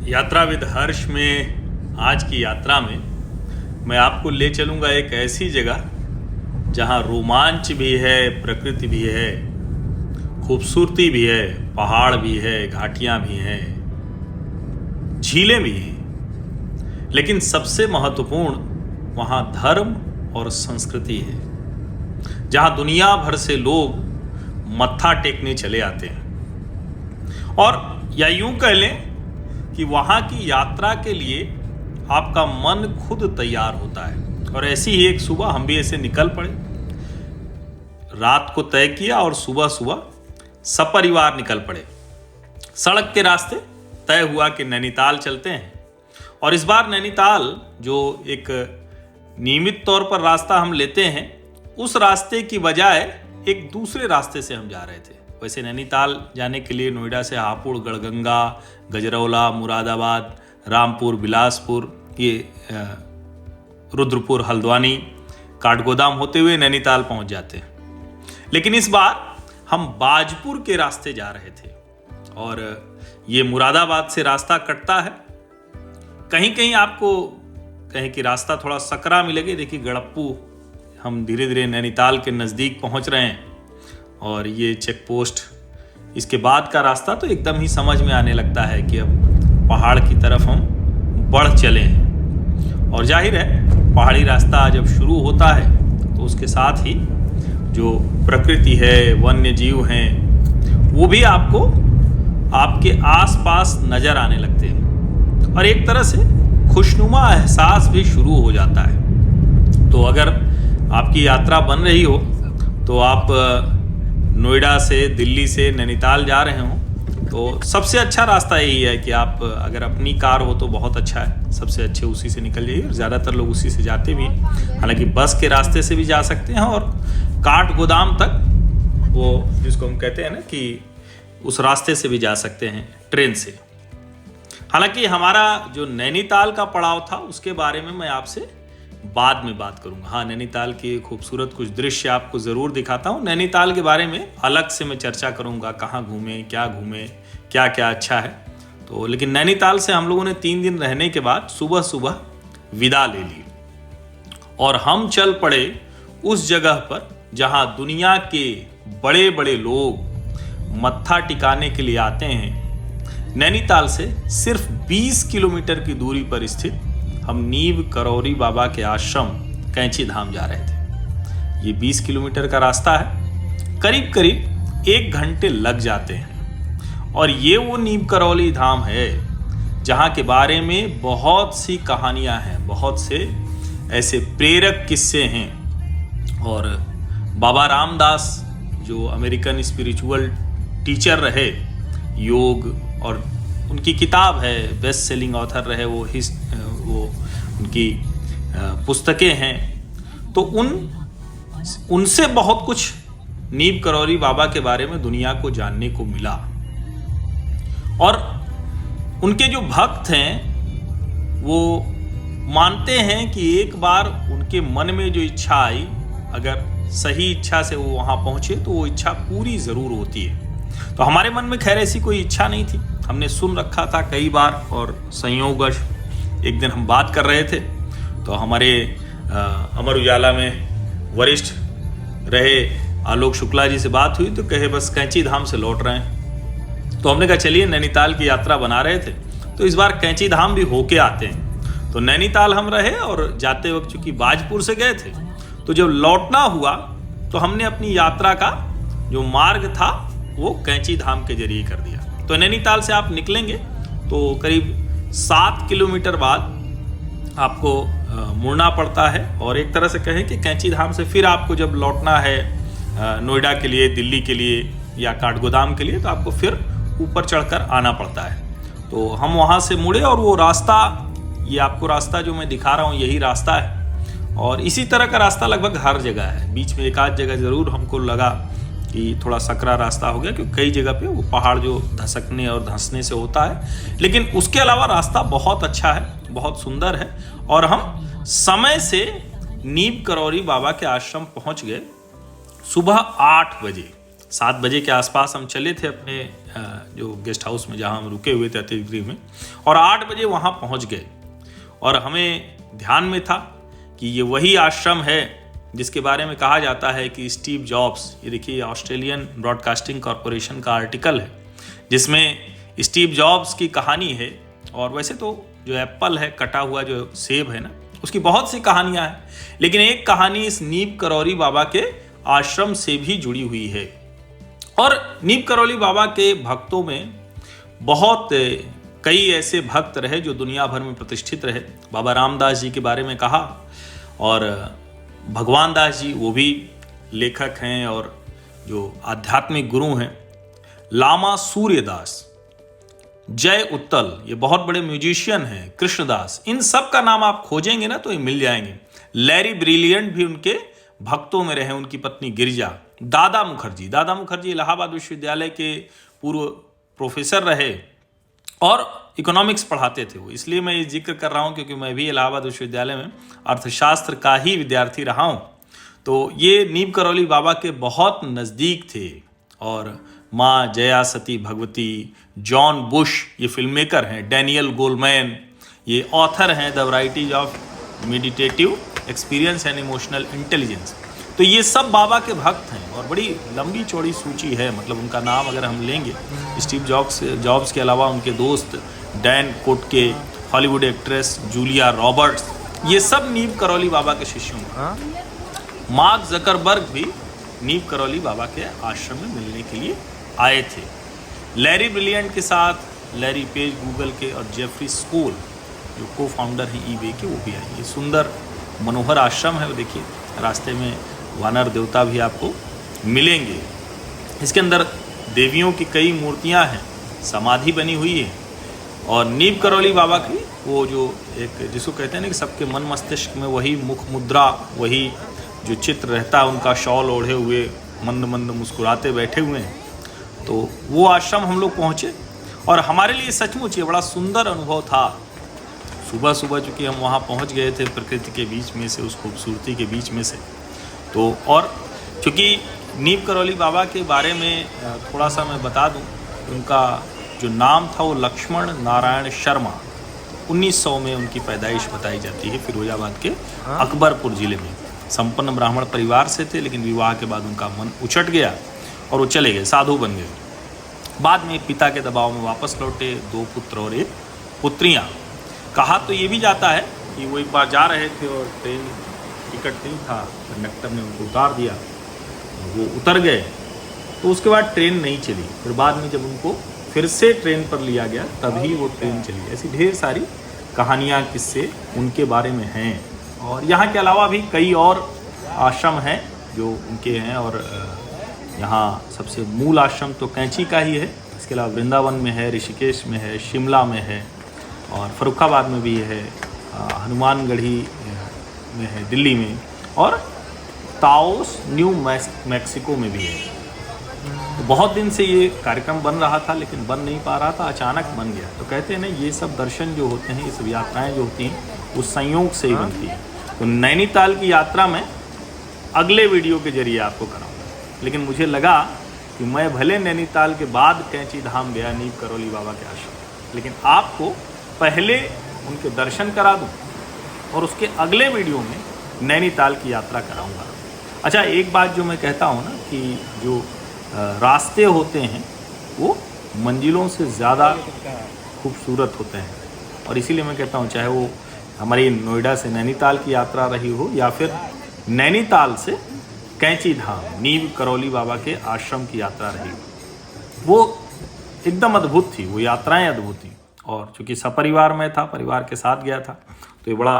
यात्रा विद हर्ष में आज की यात्रा में मैं आपको ले चलूँगा एक ऐसी जगह जहाँ रोमांच भी है, प्रकृति भी है, खूबसूरती भी है, पहाड़ भी है, घाटियाँ भी हैं, झीलें भी हैं, लेकिन सबसे महत्वपूर्ण वहाँ धर्म और संस्कृति है, जहाँ दुनिया भर से लोग मत्था टेकने चले आते हैं। और या यूं कह लें कि वहाँ की यात्रा के लिए आपका मन खुद तैयार होता है। और ऐसी ही एक सुबह हम भी ऐसे निकल पड़े, रात को तय किया और सुबह सुबह सपरिवार निकल पड़े। सड़क के रास्ते तय हुआ कि नैनीताल चलते हैं। और इस बार नैनीताल जो एक नियमित तौर पर रास्ता हम लेते हैं, उस रास्ते की बजाय एक दूसरे रास्ते से हम जा रहे थे। वैसे नैनीताल जाने के लिए नोएडा से हापुड़, गढ़गंगा, गजरौला, मुरादाबाद, रामपुर, बिलासपुर, ये रुद्रपुर, हल्द्वानी, काठगोदाम होते हुए नैनीताल पहुंच जाते हैं। लेकिन इस बार हम बाजपुर के रास्ते जा रहे थे और ये मुरादाबाद से रास्ता कटता है। कहीं कहीं आपको कहीं कि रास्ता थोड़ा सकरा मिलेगा। देखिए गड़प्पू, हम धीरे धीरे नैनीताल के नज़दीक पहुंच रहे हैं और ये चेक पोस्ट, इसके बाद का रास्ता तो एकदम ही समझ में आने लगता है कि अब पहाड़ की तरफ हम बढ़ चले हैं। और जाहिर है पहाड़ी रास्ता जब शुरू होता है तो उसके साथ ही जो प्रकृति है, वन्य जीव हैं, वो भी आपको आपके आसपास नज़र आने लगते हैं और एक तरह से खुशनुमा एहसास भी शुरू हो जाता है। तो अगर आपकी यात्रा बन रही हो तो आप नोएडा से, दिल्ली से नैनीताल जा रहे हो तो सबसे अच्छा रास्ता यही है कि आप अगर अपनी कार हो तो बहुत अच्छा है, सबसे अच्छे उसी से निकल जाइए। ज़्यादातर लोग उसी से जाते भी हैं। हालांकि बस के रास्ते से भी जा सकते हैं और काठगोदाम तक, वो जिसको हम कहते हैं ना कि उस रास्ते से भी जा सकते हैं ट्रेन से। हालांकि हमारा जो नैनीताल का पड़ाव था उसके बारे में मैं आपसे बाद में बात करूंगा। हाँ, नैनीताल के खूबसूरत कुछ दृश्य आपको ज़रूर दिखाता हूँ। नैनीताल के बारे में अलग से मैं चर्चा करूंगा, कहाँ घूमें, क्या क्या अच्छा है। तो लेकिन नैनीताल से हम लोगों ने 3 दिन रहने के बाद सुबह सुबह विदा ले ली और हम चल पड़े उस जगह पर जहाँ दुनिया के बड़े बड़े लोग मत्था टिकाने के लिए आते हैं। नैनीताल से सिर्फ 20 किलोमीटर की दूरी पर स्थित हम नीव करौरी बाबा के आश्रम कैंची धाम जा रहे थे। ये 20 किलोमीटर का रास्ता है, करीब करीब 1 घंटे लग जाते हैं। और ये वो नीव करौली धाम है जहाँ के बारे में बहुत सी कहानियाँ हैं, बहुत से ऐसे प्रेरक किस्से हैं। और बाबा रामदास जो अमेरिकन स्पिरिचुअल टीचर रहे, योग, और उनकी किताब है, बेस्ट सेलिंग ऑथर रहे, वो उनकी पुस्तकें हैं। तो उनसे बहुत कुछ नीव करौरी बाबा के बारे में दुनिया को जानने को मिला। और उनके जो भक्त हैं वो मानते हैं कि एक बार उनके मन में जो इच्छा आई, अगर सही इच्छा से वो वहाँ पहुँचे तो वो इच्छा पूरी ज़रूर होती है। तो हमारे मन में खैर ऐसी कोई इच्छा नहीं थी, हमने सुन रखा था कई बार। और संयोगवश एक दिन हम बात कर रहे थे तो हमारे अमर उजाला में वरिष्ठ रहे आलोक शुक्ला जी से बात हुई तो कहे बस कैंची धाम से लौट रहे हैं। तो हमने कहा चलिए, नैनीताल की यात्रा बना रहे थे तो इस बार कैंची धाम भी होके आते हैं। तो नैनीताल हम रहे और जाते वक्त चूँकि बाजपुर से गए थे तो जब लौटना हुआ तो हमने अपनी यात्रा का जो मार्ग था वो कैंची धाम के जरिए कर दिया। तो नैनीताल से आप निकलेंगे तो करीब 7 किलोमीटर बाद आपको मुड़ना पड़ता है। और एक तरह से कहें कि कैंची धाम से फिर आपको जब लौटना है नोएडा के लिए, दिल्ली के लिए या काठगोदाम के लिए, तो आपको फिर ऊपर चढ़कर आना पड़ता है। तो हम वहाँ से मुड़े और वो रास्ता, ये आपको रास्ता जो मैं दिखा रहा हूँ यही रास्ता है। और इसी तरह का रास्ता लगभग हर जगह है। बीच में एक आध जगह ज़रूर हमको लगा कि थोड़ा सकरा रास्ता हो गया, क्योंकि कई जगह पे वो पहाड़ जो धसकने और धंसने से होता है। लेकिन उसके अलावा रास्ता बहुत अच्छा है, बहुत सुंदर है। और हम समय से नीव करौरी बाबा के आश्रम पहुंच गए सुबह 8 बजे। 7 बजे के आसपास हम चले थे अपने जो गेस्ट हाउस में जहाँ हम रुके हुए थे अतिथि गृह में, और 8 बजे वहाँ पहुँच गए। और हमें ध्यान में था कि ये वही आश्रम है जिसके बारे में कहा जाता है कि स्टीव जॉब्स, ये देखिए ऑस्ट्रेलियन ब्रॉडकास्टिंग कॉरपोरेशन का आर्टिकल है जिसमें स्टीव जॉब्स की कहानी है। और वैसे तो जो एप्पल है, कटा हुआ जो सेब है ना, उसकी बहुत सी कहानियां हैं, लेकिन एक कहानी इस नीम करौली बाबा के आश्रम से भी जुड़ी हुई है। और नीम करौली बाबा के भक्तों में बहुत कई ऐसे भक्त रहे जो दुनिया भर में प्रतिष्ठित रहे। बाबा रामदास जी के बारे में कहा, और भगवान दास जी वो भी लेखक हैं और जो आध्यात्मिक गुरु हैं। लामा सूर्यदास, जय उत्तल, ये बहुत बड़े म्यूजिशियन हैं। कृष्णदास, इन सब का नाम आप खोजेंगे ना तो ये मिल जाएंगे। लैरी ब्रिलियंट भी उनके भक्तों में रहे, उनकी पत्नी गिरिजा। दादा मुखर्जी इलाहाबाद विश्वविद्यालय के पूर्व प्रोफेसर रहे और इकोनॉमिक्स पढ़ाते थे वो, इसलिए मैं ये जिक्र कर रहा हूँ क्योंकि मैं भी इलाहाबाद विश्वविद्यालय में अर्थशास्त्र का ही विद्यार्थी रहा हूँ। तो ये नीम करौली बाबा के बहुत नज़दीक थे। और माँ जया सती भगवती, जॉन बुश ये फिल्म मेकर हैं, डैनियल गोलमैन ये ऑथर हैं the varieties of meditative experience and emotional intelligence. तो ये सब बाबा के भक्त हैं और बड़ी लंबी चौड़ी सूची है। मतलब उनका नाम अगर हम लेंगे, स्टीव जॉब्स के अलावा उनके दोस्त Dan Kottke, Hollywood actress Julia Roberts, ये सब नीम करौली बाबा के शिष्यों हैं। मार्क जकरबर्ग भी नीम करौली बाबा के आश्रम में मिलने के लिए आए थे। लैरी ब्रिलियंट के साथ लैरी पेज गूगल के और जेफरी स्कोल जो को फाउंडर हैं ईबे के, वो भी आए। ये सुंदर मनोहर आश्रम है, वो देखिए रास्ते में वानर देवता भी आपको मिलेंगे। इसके अंदर देवियों की कई मूर्तियां हैं, समाधि बनी हुई है। और नीम करौली बाबा की वो जो एक जिसको कहते हैं ना कि सबके मन मस्तिष्क में वही मुख मुद्रा, वही जो चित्र रहता है उनका, शॉल ओढ़े हुए मंद मंद मुस्कुराते बैठे हुए हैं। तो वो आश्रम हम लोग पहुँचे और हमारे लिए सचमुच ये बड़ा सुंदर अनुभव था। सुबह सुबह चूँकि हम वहाँ पहुँच गए थे प्रकृति के बीच में से, उस खूबसूरती के बीच में से। तो और चूँकि नीम करौली बाबा के बारे में थोड़ा सा मैं बता दूँ, उनका जो नाम था वो लक्ष्मण नारायण शर्मा। 1900 में उनकी पैदाइश बताई जाती है फिरोजाबाद के अकबरपुर ज़िले में। संपन्न ब्राह्मण परिवार से थे, लेकिन विवाह के बाद उनका मन उचट गया और वो चले गए, साधु बन गए। बाद में पिता के दबाव में वापस लौटे, 2 पुत्र और 1 पुत्रियाँ। कहा तो ये भी जाता है कि वो एक बार जा रहे थे और ट्रेन टिकट नहीं था, कंडक्टर ने उनको उतार दिया, वो उतर गए, तो उसके बाद ट्रेन नहीं चली। फिर बाद में जब उनको फिर से ट्रेन पर लिया गया तभी वो ट्रेन चली। ऐसी ढेर सारी कहानियाँ, किस्से उनके बारे में हैं। और यहाँ के अलावा भी कई और आश्रम हैं जो उनके हैं। और यहाँ सबसे मूल आश्रम तो कैंची का ही है। इसके अलावा वृंदावन में है, ऋषिकेश में है, शिमला में है और फर्रुखाबाद में भी है, हनुमानगढ़ी में है दिल्ली में, और ताओस न्यू मैक्सिको में भी है। तो बहुत दिन से ये कार्यक्रम बन रहा था लेकिन बन नहीं पा रहा था, अचानक बन गया। तो कहते हैं ना, ये सब दर्शन जो होते हैं, ये सब यात्राएं जो होती हैं, वो संयोग से ही बनती है। तो नैनीताल की यात्रा में अगले वीडियो के जरिए आपको कराऊंगा, लेकिन मुझे लगा कि मैं भले नैनीताल के बाद कैंची धाम गया नीम करौली बाबा के आश्रम, लेकिन आपको पहले उनके दर्शन करा दूं और उसके अगले वीडियो में नैनीताल की यात्रा कराऊंगा। अच्छा, एक बात जो मैं कहता हूँ ना कि जो रास्ते होते हैं वो मंजिलों से ज़्यादा खूबसूरत होते हैं, और इसीलिए मैं कहता हूँ, चाहे वो हमारी नोएडा से नैनीताल की यात्रा रही हो या फिर नैनीताल से कैंची धाम नीम करौली बाबा के आश्रम की यात्रा रही हो, वो एकदम अद्भुत थी, वो यात्राएं अद्भुत थी। और चूँकि सपरिवार में था, परिवार के साथ गया था, तो ये बड़ा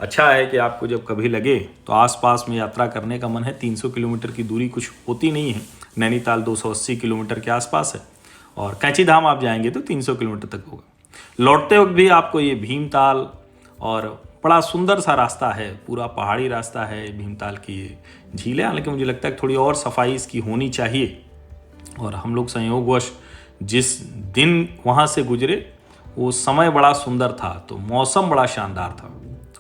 अच्छा है कि आपको जब कभी लगे तो आसपास में यात्रा करने का मन है। 300 किलोमीटर की दूरी कुछ होती नहीं है, नैनीताल 280 किलोमीटर के आसपास है, और कैंची धाम आप जाएंगे तो 300 किलोमीटर तक होगा। लौटते वक्त भी आपको ये भीमताल, और बड़ा सुंदर सा रास्ता है, पूरा पहाड़ी रास्ता है भीमताल की ये झीलें। हालांकि मुझे लगता है कि थोड़ी और सफाई इसकी होनी चाहिए। और हम लोग संयोगवश जिस दिन वहाँ से गुजरे वो समय बड़ा सुंदर था, तो मौसम बड़ा शानदार था।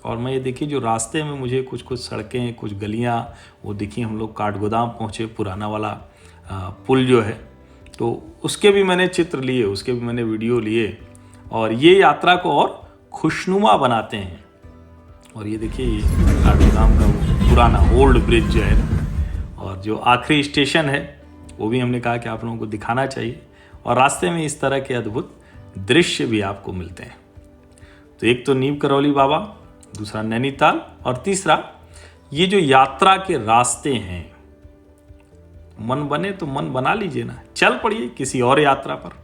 और मैं ये देखिए, जो रास्ते में मुझे कुछ कुछ सड़कें, कुछ गलियाँ वो दिखी। हम लोग काठगोदाम पहुँचे, पुराना वाला पुल जो है, तो उसके भी मैंने चित्र लिए, उसके भी मैंने वीडियो लिए, और ये यात्रा को और खुशनुमा बनाते हैं। और ये देखिए, ये काठगोदाम का वो पुराना ओल्ड ब्रिज जो है ना, और जो आखिरी स्टेशन है वो भी हमने कहा कि आप लोगों को दिखाना चाहिए। और रास्ते में इस तरह के अद्भुत दृश्य भी आपको मिलते हैं। तो एक तो नीम करौली बाबा, दूसरा नैनीताल, और तीसरा ये जो यात्रा के रास्ते हैं। मन बने तो मन बना लीजिए ना, चल पड़िए किसी और यात्रा पर।